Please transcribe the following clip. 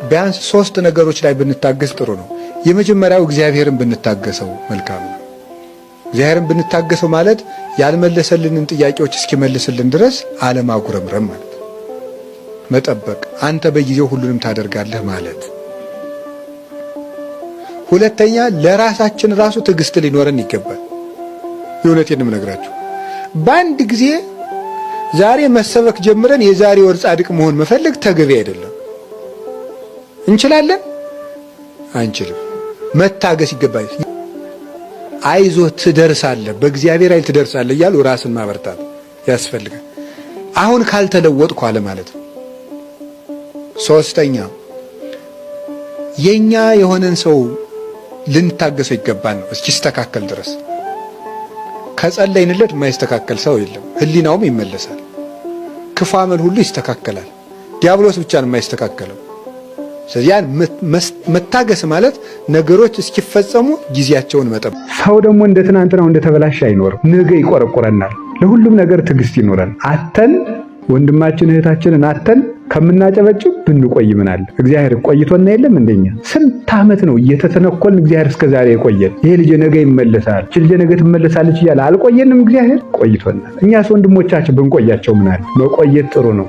ቢያንስ 3 ነገሮች ላይ ብንታገስ ጥሩ ነው። የመጀመሪያው እግዚአብሔርን ብንታገሰው መልካም ነው። እግዚአብሔርን ብንታገሰው ማለት ያልመለሰልንን ጥያቄዎች እስኪመልስልን ድረስ አለማጉረምረም ማለት መጠበቅ፣ አንተ በጊዜው ሁሉንም ታደርጋለህ ማለት። ሁለተኛ ለራሳችን ራሱ ትዕግስት ሊኖረን ይገባል። የእውነቴን ነው የምነግራችሁ። በአንድ ጊዜ ዛሬ መሰበክ ጀምረን የዛሬ ወር ጻድቅ መሆን መፈለግ ተገቢ አይደለም። እንችላለን? አንችልም። መታገስ ይገባል። አይዞህ ትደርሳለህ፣ በእግዚአብሔር ኃይል ትደርሳለህ እያሉ ራስን ማበርታት ያስፈልጋል። አሁን ካልተለወጥኩ አለ ማለት ነው። ሶስተኛ የኛ የሆነን ሰው ልንታገሰው ይገባል ነው እስኪስተካከል ድረስ። ከጸለይንለት የማይስተካከል ሰው የለም። ህሊናውም ይመለሳል። ክፉ አመል ሁሉ ይስተካከላል። ዲያብሎስ ብቻ ነው የማይስተካከለው። ስለዚህ መታገስ ማለት ነገሮች እስኪፈጸሙ ጊዜያቸውን መጠበቅ። ሰው ደግሞ እንደ ትናንትናው እንደተበላሽ አይኖርም። ነገ ይቆረቆረናል። ለሁሉም ነገር ትዕግስት ይኖረን። አተን ወንድማችን እህታችንን አተን ከምናጨበጭብ ብንቆይ ምናል። እግዚአብሔር ቆይቶና የለም እንደኛ ስንት ዓመት ነው እየተተነኮልን እግዚአብሔር እስከዛሬ የቆየን። ይሄ ልጅ ነገ ይመለሳል፣ ልጅ ነገ ትመለሳለች እያለ አልቆየንም። እግዚአብሔር ቆይቶናል። እኛስ ወንድሞቻችን ብንቆያቸው ምናል። መቆየት ጥሩ ነው።